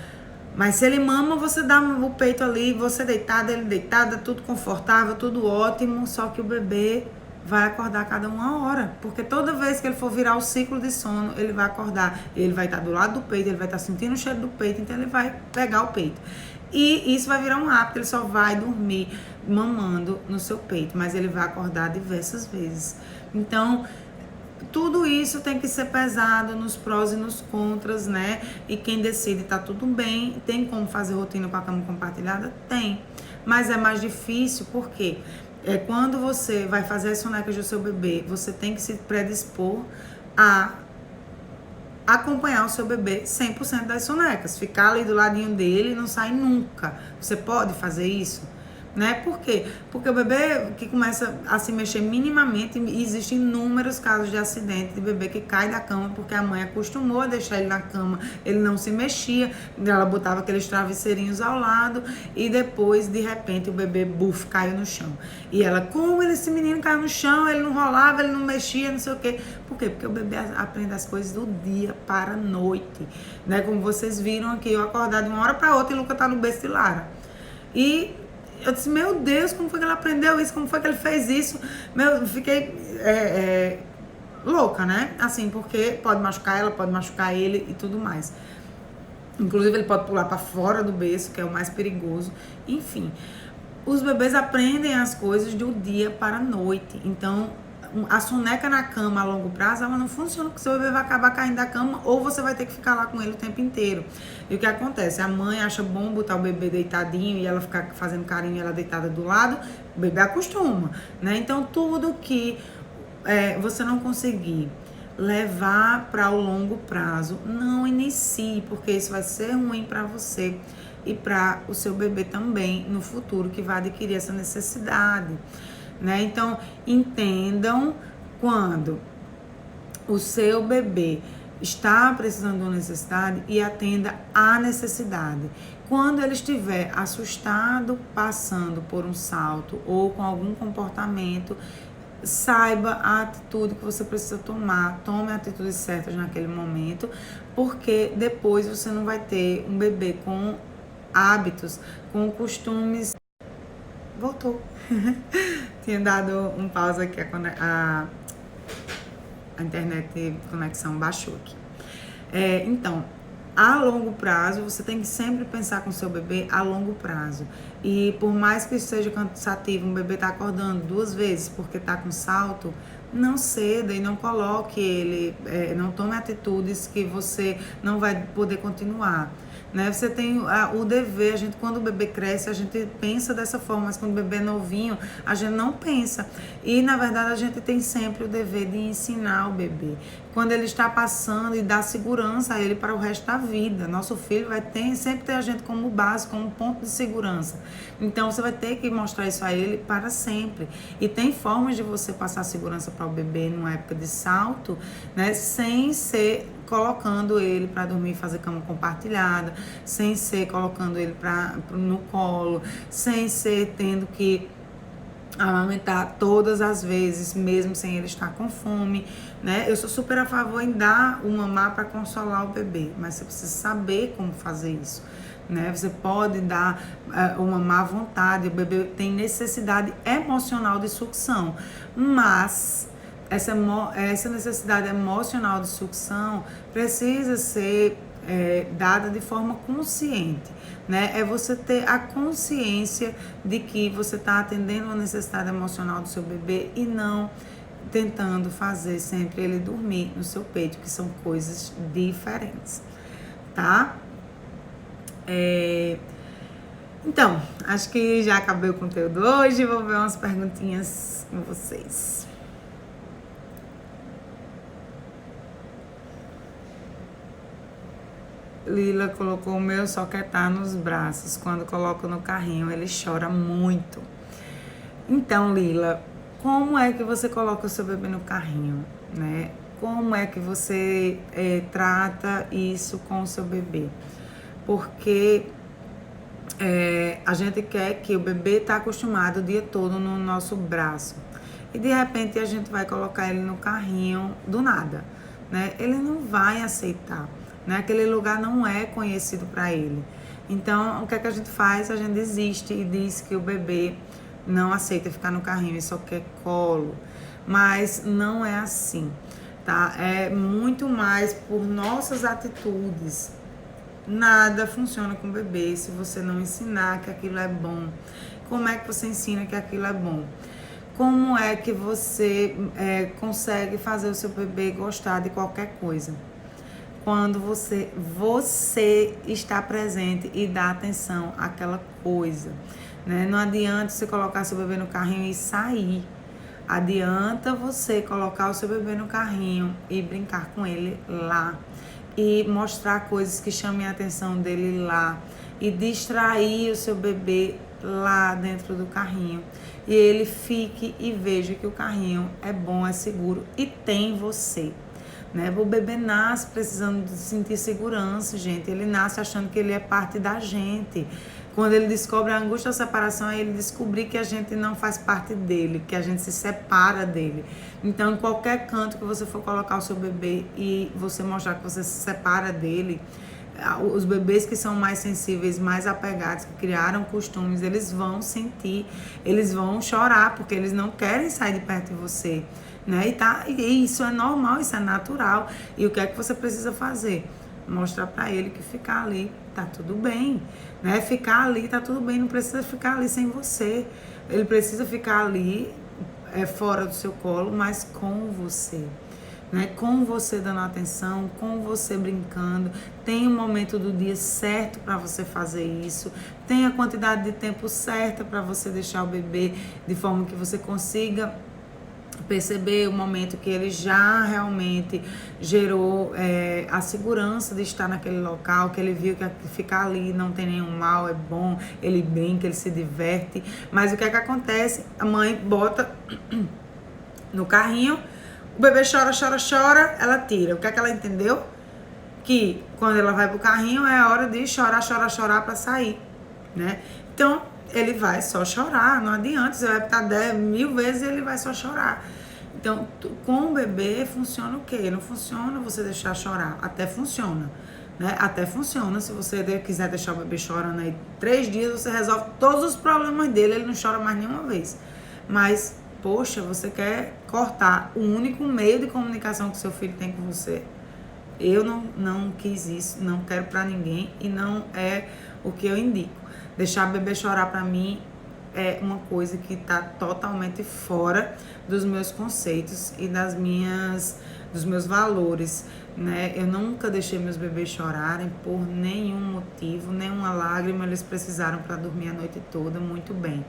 mas se ele mama, você dá o peito ali, você deitada, ele deitada, tudo confortável, tudo ótimo, só que o bebê vai acordar a cada 1 hora, porque toda vez que ele for virar o ciclo de sono, ele vai acordar, ele vai estar do lado do peito, ele vai estar sentindo o cheiro do peito, então ele vai pegar o peito. E isso vai virar um hábito, ele só vai dormir mamando no seu peito, mas ele vai acordar diversas vezes. Então, tudo isso tem que ser pesado nos prós e nos contras, né? E quem decide tá tudo bem. Tem como fazer rotina com a cama compartilhada? Tem. Mas é mais difícil, porque quando você vai fazer as sonecas do seu bebê, você tem que se predispor a acompanhar o seu bebê 100% das sonecas. Ficar ali do ladinho dele e não sair nunca. Você pode fazer isso? Né? Por quê? Porque o bebê que começa a se mexer minimamente, existem inúmeros casos de acidente de bebê que cai da cama porque a mãe acostumou a deixar ele na cama, ele não se mexia, ela botava aqueles travesseirinhos ao lado e depois, de repente, o bebê, caiu no chão. E ela, como esse menino caiu no chão, ele não rolava, ele não mexia, não sei o quê. Por quê? Porque o bebê aprende as coisas do dia para a noite, né? Como vocês viram aqui, eu acordar de uma hora para outra e o Luca tá no berço de Lara. E eu disse, meu Deus, como foi que ele aprendeu isso? Como foi que ele fez isso? Eu fiquei louca, né? Assim, porque pode machucar ela, pode machucar ele e tudo mais. Inclusive, ele pode pular para fora do berço, que é o mais perigoso. Enfim, os bebês aprendem as coisas do dia para a noite. Então, a soneca na cama a longo prazo, ela não funciona, porque seu bebê vai acabar caindo da cama ou você vai ter que ficar lá com ele o tempo inteiro. E o que acontece? A mãe acha bom botar o bebê deitadinho e ela ficar fazendo carinho, ela deitada do lado, o bebê acostuma, né? Então, tudo que você não conseguir levar para o longo prazo, não inicie, porque isso vai ser ruim para você e para o seu bebê também no futuro, que vai adquirir essa necessidade, né? Então, entendam quando o seu bebê está precisando de uma necessidade e atenda à necessidade. Quando ele estiver assustado, passando por um salto ou com algum comportamento, saiba a atitude que você precisa tomar, tome atitudes certas naquele momento, porque depois você não vai ter um bebê com hábitos, com costumes. Voltou. Tinha dado um pausa aqui, a internet de conexão baixou aqui. Então, a longo prazo, você tem que sempre pensar com o seu bebê a longo prazo. E por mais que seja cansativo, um bebê tá acordando 2 vezes porque tá com salto, não ceda e não coloque ele, não tome atitudes que você não vai poder continuar. Né? Você tem o dever, a gente, quando o bebê cresce, a gente pensa dessa forma, mas quando o bebê é novinho, a gente não pensa. E, na verdade, a gente tem sempre o dever de ensinar o bebê. Quando ele está passando e dar segurança a ele para o resto da vida. Nosso filho vai sempre ter a gente como base, como ponto de segurança. Então, você vai ter que mostrar isso a ele para sempre. E tem formas de você passar segurança para o bebê numa época de salto, né, sem ser colocando ele para dormir e fazer cama compartilhada, sem ser colocando ele no colo, sem ser tendo que amamentar todas as vezes, mesmo sem ele estar com fome, né? Eu sou super a favor em dar o mamar para consolar o bebê, mas você precisa saber como fazer isso, né? Você pode dar o mamar à vontade, o bebê tem necessidade emocional de sucção, mas essa necessidade emocional de sucção precisa ser dada de forma consciente, né? É você ter a consciência de que você está atendendo a necessidade emocional do seu bebê e não tentando fazer sempre ele dormir no seu peito, que são coisas diferentes, tá? Então, acho que já acabei o conteúdo hoje, vou ver umas perguntinhas com vocês. Lila colocou: o meu só quer estar nos braços. Quando coloco no carrinho, ele chora muito. Então, Lila, como é que você coloca o seu bebê no carrinho, né? Como é que você trata isso com o seu bebê? Porque a gente quer que o bebê está acostumado o dia todo no nosso braço. E de repente a gente vai colocar ele no carrinho do nada, né? Ele não vai aceitar. Né? Aquele lugar não é conhecido para ele. Então, o que é que a gente faz? A gente desiste e diz que o bebê não aceita ficar no carrinho e só quer colo. Mas não é assim, tá? É muito mais por nossas atitudes. Nada funciona com o bebê se você não ensinar que aquilo é bom. Como é que você ensina que aquilo é bom? Como é que você consegue fazer o seu bebê gostar de qualquer coisa? Quando você está presente e dá atenção àquela coisa, né? Não adianta você colocar seu bebê no carrinho e sair. Adianta você colocar o seu bebê no carrinho e brincar com ele lá. E mostrar coisas que chamem a atenção dele lá. E distrair o seu bebê lá dentro do carrinho. E ele fique e veja que o carrinho é bom, é seguro e tem você. Né? O bebê nasce precisando de sentir segurança, gente. Ele nasce achando que ele é parte da gente. Quando ele descobre a angústia da separação, é ele descobrir que a gente não faz parte dele, que a gente se separa dele. Então, em qualquer canto que você for colocar o seu bebê e você mostrar que você se separa dele, os bebês que são mais sensíveis, mais apegados, que criaram costumes, eles vão sentir, eles vão chorar, porque eles não querem sair de perto de você. Né? E isso é normal, isso é natural. E o que é que você precisa fazer? Mostrar para ele que ficar ali tá tudo bem, né? Ficar ali tá tudo bem, não precisa ficar ali sem você. Ele precisa ficar ali fora do seu colo, mas com você. Né? Com você dando atenção, com você brincando. Tem o momento do dia certo para você fazer isso. Tem a quantidade de tempo certa para você deixar o bebê de forma que você consiga perceber o momento que ele já realmente gerou a segurança de estar naquele local, que ele viu que ficar ali não tem nenhum mal, é bom, ele brinca, ele se diverte. Mas o que é que acontece? A mãe bota no carrinho, o bebê chora, chora, chora, ela tira. O que é que ela entendeu? Que quando ela vai pro carrinho é hora de chorar, chorar, chorar para sair, né? Então, ele vai só chorar, não adianta, você vai botar 10.000 vezes e ele vai só chorar. Então, com o bebê funciona o quê? Não funciona você deixar chorar, até funciona, né? Até funciona, se você quiser deixar o bebê chorando aí 3 dias, você resolve todos os problemas dele, ele não chora mais nenhuma vez. Mas, poxa, você quer cortar o único meio de comunicação que seu filho tem com você? Eu não quis isso, não quero pra ninguém e não é o que eu indico. Deixar o bebê chorar pra mim é uma coisa que tá totalmente fora dos meus conceitos e dos meus valores, né? Eu nunca deixei meus bebês chorarem por nenhum motivo, nenhuma lágrima eles precisaram para dormir a noite toda muito bem.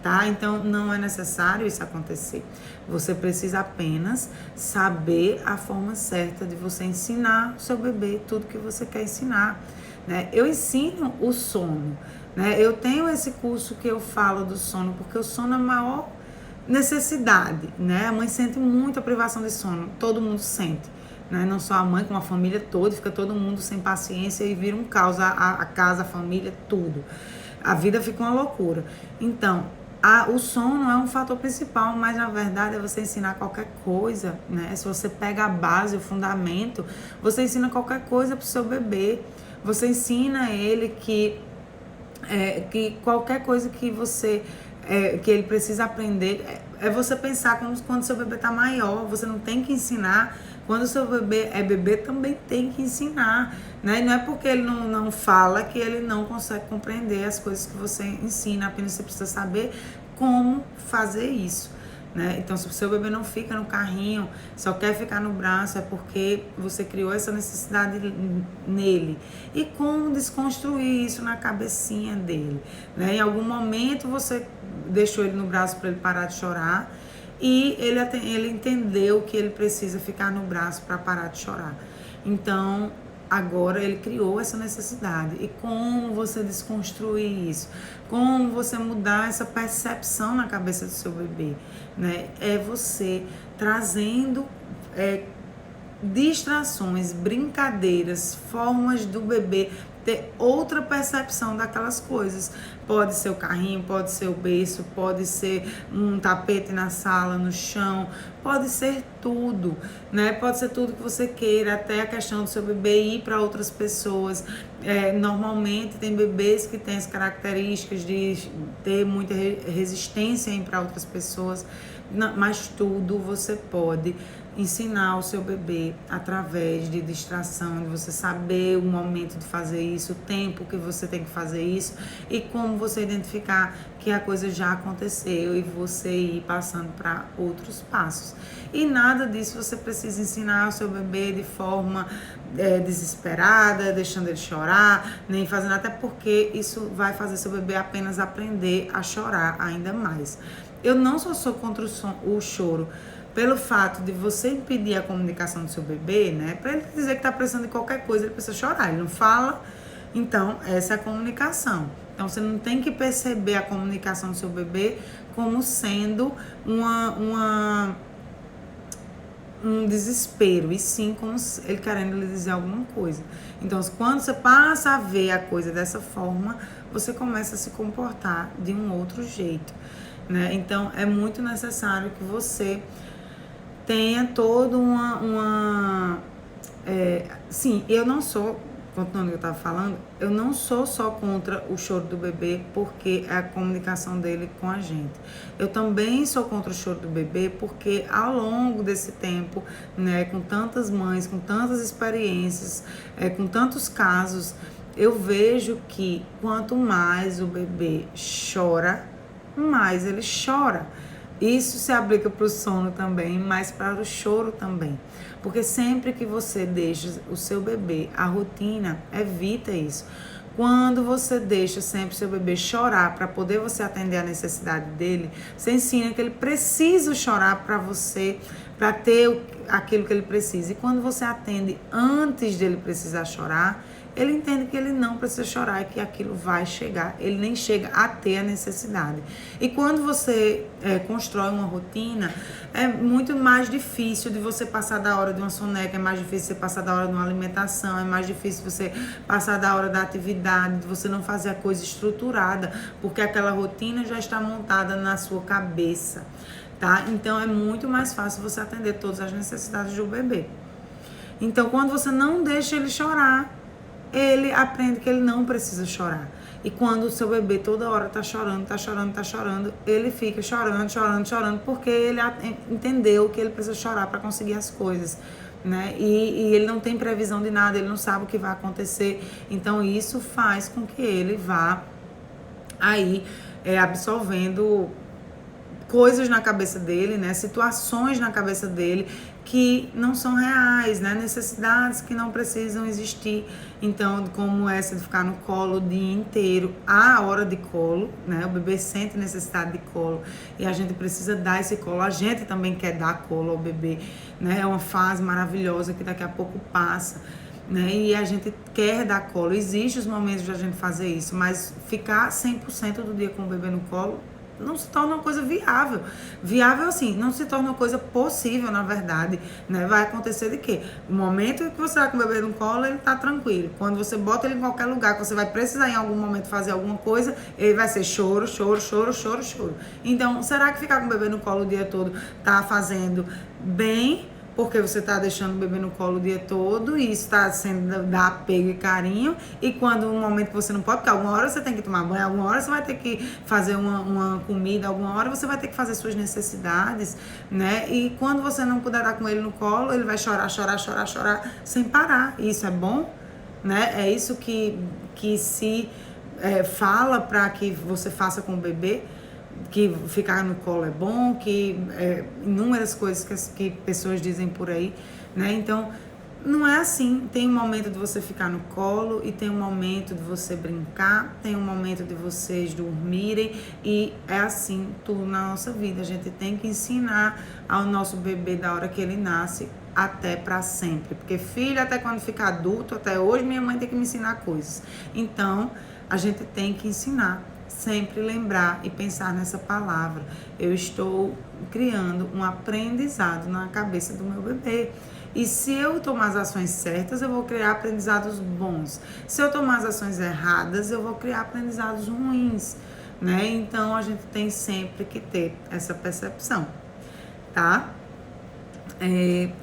Tá? Então, não é necessário isso acontecer. Você precisa apenas saber a forma certa de você ensinar o seu bebê tudo que você quer ensinar, né? Eu ensino o sono, né? Eu tenho esse curso que eu falo do sono, porque o sono é a maior necessidade, né? A mãe sente muita privação de sono, todo mundo sente, né? Não só a mãe, como a família toda, fica todo mundo sem paciência e vira um caos, a casa, a família, tudo. A vida fica uma loucura. Então, o sono é um fator principal, mas na verdade é você ensinar qualquer coisa, né? Se você pega a base, o fundamento, você ensina qualquer coisa pro seu bebê. Você ensina ele que qualquer coisa que que ele precisa aprender é você pensar como quando seu bebê tá maior. Você não tem que ensinar. Quando o seu bebê é bebê, também tem que ensinar, né? E não é porque ele não fala que ele não consegue compreender as coisas que você ensina, apenas você precisa saber como fazer isso, né? Então, se o seu bebê não fica no carrinho, só quer ficar no braço, é porque você criou essa necessidade nele. E como desconstruir isso na cabecinha dele, né? Em algum momento você deixou ele no braço para ele parar de chorar, e ele entendeu que ele precisa ficar no braço para parar de chorar. Então, agora ele criou essa necessidade. E como você desconstruir isso? Como você mudar essa percepção na cabeça do seu bebê, né? É você trazendo distrações, brincadeiras, formas do bebê ter outra percepção daquelas coisas. Pode ser o carrinho, pode ser o berço, pode ser um tapete na sala, no chão, pode ser tudo, né? Pode ser tudo que você queira, até a questão do seu bebê ir para outras pessoas. Normalmente tem bebês que têm as características de ter muita resistência em ir para outras pessoas, mas tudo você pode ensinar o seu bebê através de distração, de você saber o momento de fazer isso, o tempo que você tem que fazer isso e como você identificar que a coisa já aconteceu e você ir passando para outros passos. E nada disso você precisa ensinar o seu bebê de forma desesperada, deixando ele chorar, nem fazendo, até porque isso vai fazer seu bebê apenas aprender a chorar ainda mais. Eu não sou contra o choro, pelo fato de você impedir a comunicação do seu bebê, né? Para ele dizer que tá precisando de qualquer coisa, ele precisa chorar, ele não fala. Então, essa é a comunicação. Então, você não tem que perceber a comunicação do seu bebê como sendo um desespero, e sim como ele querendo lhe dizer alguma coisa. Então, quando você passa a ver a coisa dessa forma, você começa a se comportar de um outro jeito, né? Então, é muito necessário que você tenha toda sim, eu não sou, continuando o que eu estava falando, eu não sou só contra o choro do bebê porque é a comunicação dele com a gente. Eu também sou contra o choro do bebê porque ao longo desse tempo, né, com tantas mães, com tantas experiências, com tantos casos, eu vejo que quanto mais o bebê chora, mais ele chora. Isso se aplica para o sono também, mas para o choro também. Porque sempre que você deixa o seu bebê, a rotina evita isso. Quando você deixa sempre o seu bebê chorar para poder você atender a necessidade dele, você ensina que ele precisa chorar para você, para ter aquilo que ele precisa. E quando você atende antes dele precisar chorar, ele entende que ele não precisa chorar e que aquilo vai chegar. Ele nem chega a ter a necessidade. E quando você constrói uma rotina, é muito mais difícil de você passar da hora de uma soneca, é mais difícil você passar da hora de uma alimentação, é mais difícil você passar da hora da atividade, de você não fazer a coisa estruturada, porque aquela rotina já está montada na sua cabeça, tá? Então é muito mais fácil você atender todas as necessidades do bebê. Então quando você não deixa ele chorar, ele aprende que ele não precisa chorar. E quando o seu bebê toda hora tá chorando, ele fica chorando, porque ele entendeu que ele precisa chorar para conseguir as coisas, né? E ele não tem previsão de nada, ele não sabe o que vai acontecer. Então isso faz com que ele vá aí absorvendo coisas na cabeça dele, né? Situações na cabeça dele que não são reais, né? Necessidades que não precisam existir. Então, como essa de ficar no colo o dia inteiro, há hora de colo, né? O bebê sente necessidade de colo e a gente precisa dar esse colo. A gente também quer dar colo ao bebê, né? É uma fase maravilhosa que daqui a pouco passa, né? E a gente quer dar colo. Existem os momentos de a gente fazer isso, mas ficar 100% do dia com o bebê no colo não se torna uma coisa viável. Viável, assim, não se torna uma coisa possível, na verdade, né? Vai acontecer de quê? O momento que você vai com o bebê no colo, ele tá tranquilo. Quando você bota ele em qualquer lugar, que você vai precisar em algum momento fazer alguma coisa, ele vai ser choro. Então, será que ficar com o bebê no colo o dia todo tá fazendo bem? Porque você está deixando o bebê no colo o dia todo e isso está sendo dar apego e carinho. E quando um momento que você não pode, porque alguma hora você tem que tomar banho, alguma hora você vai ter que fazer uma comida, alguma hora você vai ter que fazer suas necessidades, né? E quando você não puder dar com ele no colo, ele vai chorar sem parar. E isso é bom, né? É isso que se fala para que você faça com o bebê. Que ficar no colo é bom, que inúmeras coisas que pessoas dizem por aí, né? Então, não é assim. Tem um momento de você ficar no colo e tem um momento de você brincar, tem um momento de vocês dormirem e é assim tudo na nossa vida. A gente tem que ensinar ao nosso bebê da hora que ele nasce até para sempre. Porque filho, até quando fica adulto, até hoje minha mãe tem que me ensinar coisas. Então, a gente tem que ensinar. Sempre lembrar e pensar nessa palavra. Eu estou criando um aprendizado na cabeça do meu bebê. E se eu tomar as ações certas, eu vou criar aprendizados bons. Se eu tomar as ações erradas, eu vou criar aprendizados ruins, né? Então, a gente tem sempre que ter essa percepção, tá?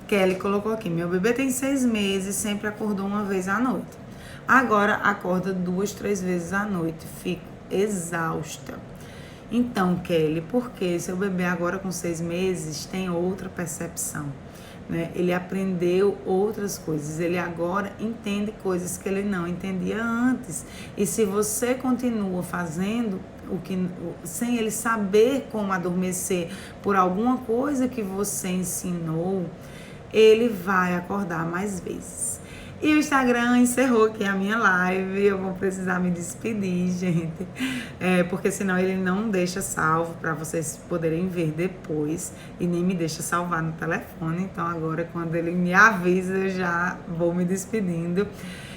Kelly colocou aqui, meu bebê tem 6 meses, sempre acordou uma vez à noite. Agora, acorda 2, 3 vezes à noite. Fico exausta. Então, Kelly, porque seu bebê agora com 6 meses tem outra percepção, né? Ele aprendeu outras coisas, ele agora entende coisas que ele não entendia antes. E se você continua fazendo sem ele saber como adormecer por alguma coisa que você ensinou, ele vai acordar mais vezes. E o Instagram encerrou aqui a minha live. Eu vou precisar me despedir, gente. Porque senão ele não deixa salvo para vocês poderem ver depois. E nem me deixa salvar no telefone. Então agora, quando ele me avisa, eu já vou me despedindo.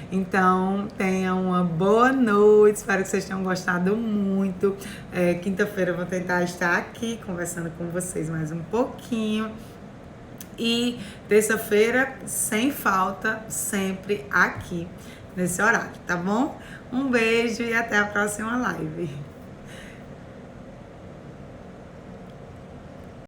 Então, tenham uma boa noite. Espero que vocês tenham gostado muito. Quinta-feira eu vou tentar estar aqui conversando com vocês mais um pouquinho. E terça-feira, sem falta, sempre aqui nesse horário, tá bom? Um beijo e até a próxima live.